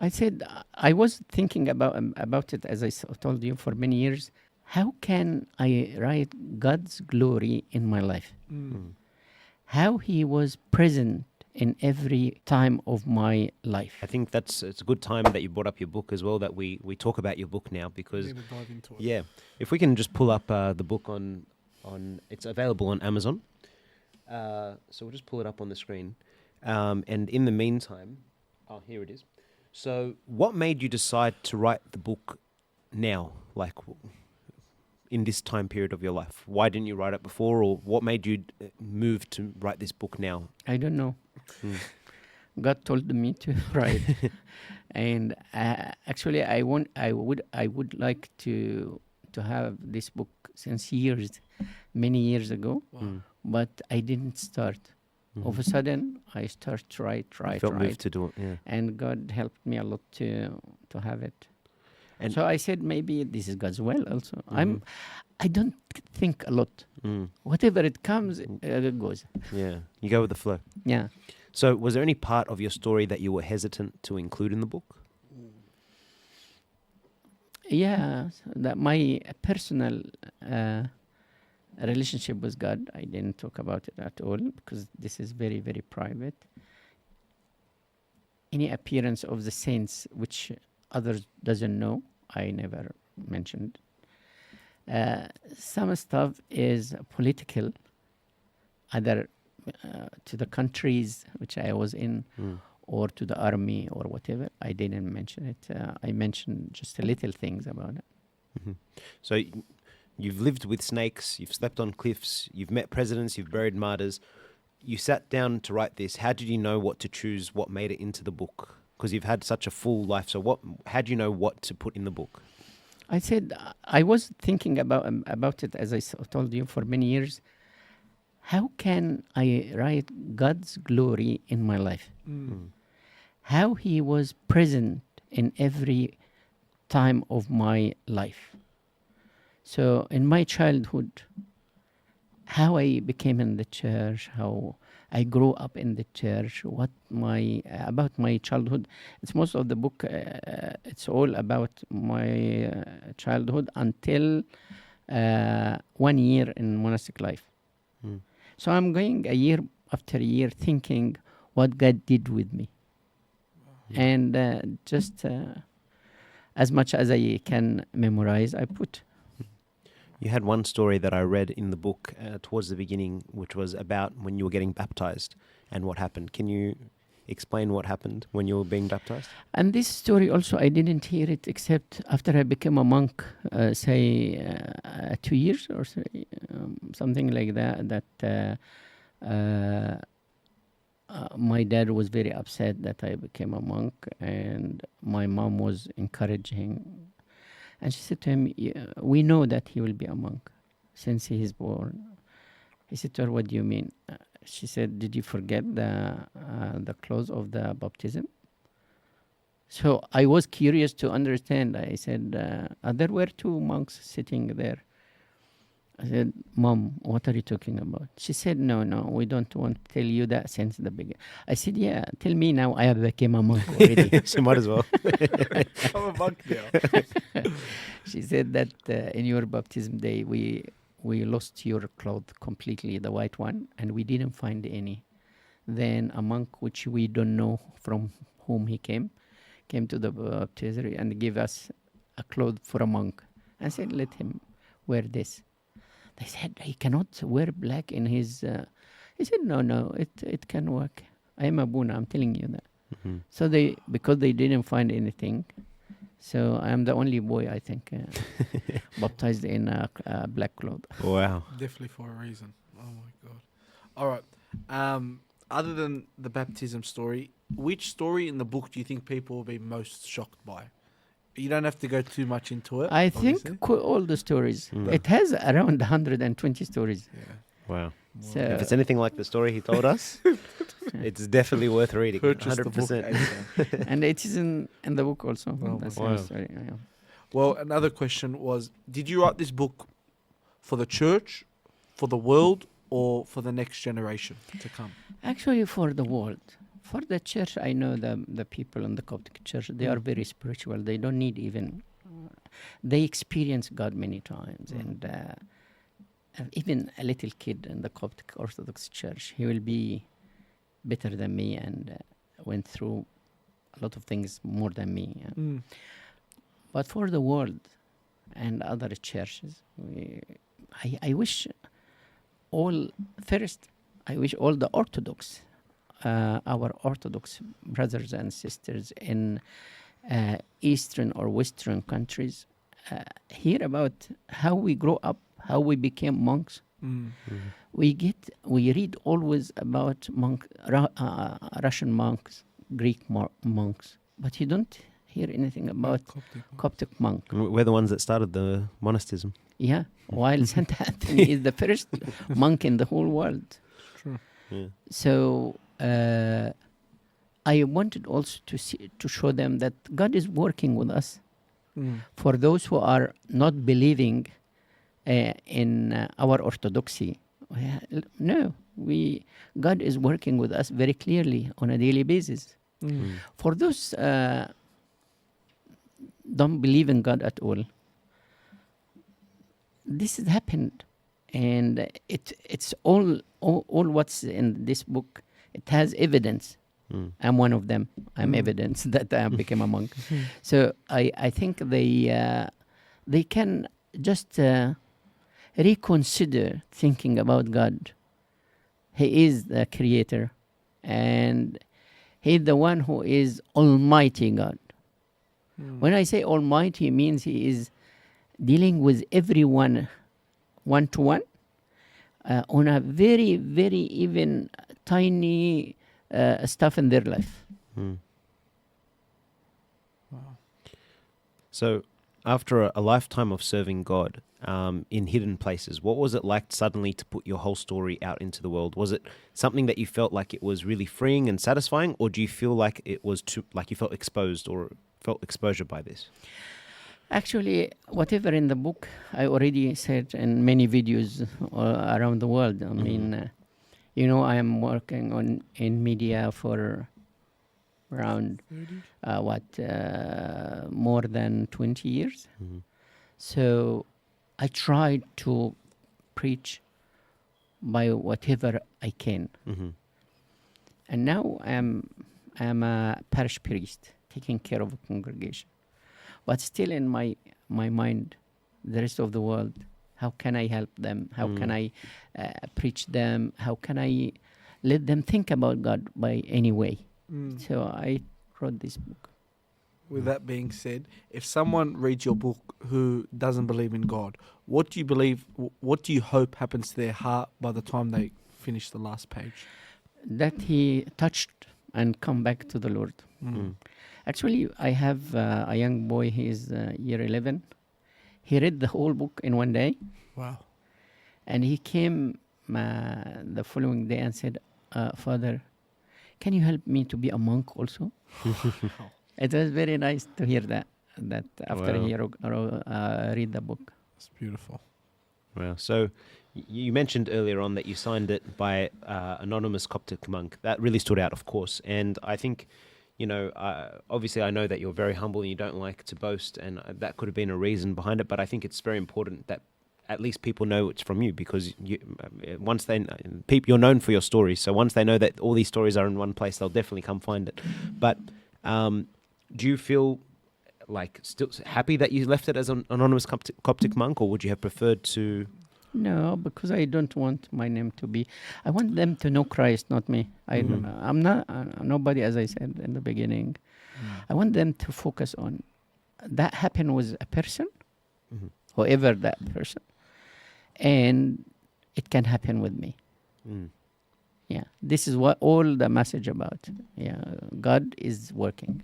I said I was thinking about it, as told you, for many years. How can I write God's glory in my life? How He was present in every time of my life. I think it's a good time that you brought up your book as well, that we talk about your book now, because Need to dive into it. yeah, if we can just pull up the book on it's available on Amazon. So we'll just pull it up on the screen. And in the meantime, here it is. So what made you decide to write the book now, like in this time period of your life? Why didn't you write it before, or what made you move to write this book now? I don't know. God told me to write, and actually, I would like to have this book since many years ago, but I didn't start. All of a sudden, I start to write, Felt moved to do it, yeah. and God helped me a lot to have it. And so I said, maybe this is God's will also. I don't think a lot. Whatever it comes, it goes. Yeah, you go with the flow. Yeah. So was there any part of your story that you were hesitant to include in the book? Yeah, that my personal relationship with God, I didn't talk about it at all, because this is very, very private. Any appearance of the saints which others doesn't know, I never mentioned. Some stuff is political, either to the countries which I was in, or to the army or whatever. I didn't mention it. I mentioned just little things about it. So you've lived with snakes, you've slept on cliffs, you've met presidents, you've buried martyrs. You sat down to write this. How did you know what to choose, what made it into the book? Because you've had such a full life. So how do you know what to put in the book? I said I was thinking about it, as I told you, for many years. How can I write God's glory in my life? How He was present in every time of my life. So in my childhood, how I became in the church, how I grew up in the church, about my childhood. It's most of the book, it's all about my childhood until 1 year in monastic life. So I'm going a year after year thinking what God did with me. And just as much as I can memorize, I put. You had one story that I read in the book towards the beginning, which was about when you were getting baptized and what happened. Can you explain what happened when you were being baptized? And this story also, I didn't hear it except after I became a monk, 2 years or so, something like that, my dad was very upset that I became a monk, and my mom was encouraging. And she said to him, we know that he will be a monk since he is born. He said to her, what do you mean? She said, did you forget the close of the baptism? So I was curious to understand. I said, there were 2 monks sitting there. I said, Mom, what are you talking about? She said, no, we don't want to tell you that since the beginning. I said, yeah, tell me now. I have become a monk already. She might as well. I'm a monk now. She said that in your baptism day, we lost your cloth completely, the white one, and we didn't find any. Then a monk, which we don't know from whom he came to the baptistry and gave us a cloth for a monk. I said, let him wear this. They said, he cannot wear black in his... He said, no, it can work. I am a Buna, I'm telling you that. So because they didn't find anything, so I am the only boy, I think, baptized in a black cloth. Wow. Definitely for a reason. Oh my God. All right. Other than the baptism story, which story in the book do you think people will be most shocked by? You don't have to go too much into it. I think all the stories. It has around 120 stories. Yeah. Wow. So If it's anything like the story he told us, it's definitely worth reading. Purchase 100%. the book. and it is in the book also. Oh, That's wow. the story. Yeah. Well, another question was, did you write this book for the church, for the world, or for the next generation to come? Actually, for the world. For the church, I know the people in the Coptic church, they are very spiritual. They don't need even, they experience God many times. And even a little kid in the Coptic Orthodox church, he will be better than me and went through a lot of things more than me. But for the world and other churches, I wish I wish all the Orthodox, our Orthodox brothers and sisters in Eastern or Western countries hear about how we grow up, how we became monks. We read always about Russian monks, Greek monks, but you don't hear anything about Coptic monk. We're the ones that started the monasticism. Yeah, while Saint Anthony is the first monk in the whole world. True. Yeah. So I wanted also to show them that God is working with us. For those who are not believing in our orthodoxy, no, God is working with us very clearly on a daily basis. For those don't believe in God at all, this has happened, and it's all what's in this book. It has evidence. I'm one of them. I'm evidence that I became a monk. So I think they can just reconsider thinking about God. He is the creator, and He's the one who is Almighty God. When I say Almighty, it means He is dealing with everyone one-to-one on a very, very even tiny stuff in their life. Wow. So, after a lifetime of serving God in hidden places, what was it like suddenly to put your whole story out into the world? Was it something that you felt like it was really freeing and satisfying, or do you feel like it was like you felt exposed or felt exposure by this? Actually, whatever in the book, I already said in many videos around the world. I mean, I am working in media for around more than 20 years. So I tried to preach by whatever I can. And now I'm a parish priest taking care of a congregation. But still in my mind, the rest of the world, how can I help them? How can I preach them? How can I let them think about God by any way? So I wrote this book. With that being said, if someone reads your book who doesn't believe in God, what do you hope happens to their heart by the time they finish the last page? That he touched and come back to the Lord. Actually, I have a young boy, he is year 11. He read the whole book in one day. Wow. And he came the following day and said, Father, can you help me to be a monk also? It was very nice to hear that after he read the book. That's beautiful. Well, so you mentioned earlier on that you signed it by anonymous Coptic monk. That really stood out, of course. And I think, obviously I know that you're very humble and you don't like to boast, and that could have been a reason behind it. But I think it's very important that at least people know it's from you, because you're known for your stories. So once they know that all these stories are in one place, they'll definitely come find it. But do you feel like still happy that you left it as an anonymous Coptic monk, or would you have preferred to? No, because I don't want my name to be. I want them to know Christ, not me. I'm not nobody, as I said in the beginning. I want them to focus on that happened with a person, whoever that person, and it can happen with me. Yeah, this is what all the message about. Yeah, God is working.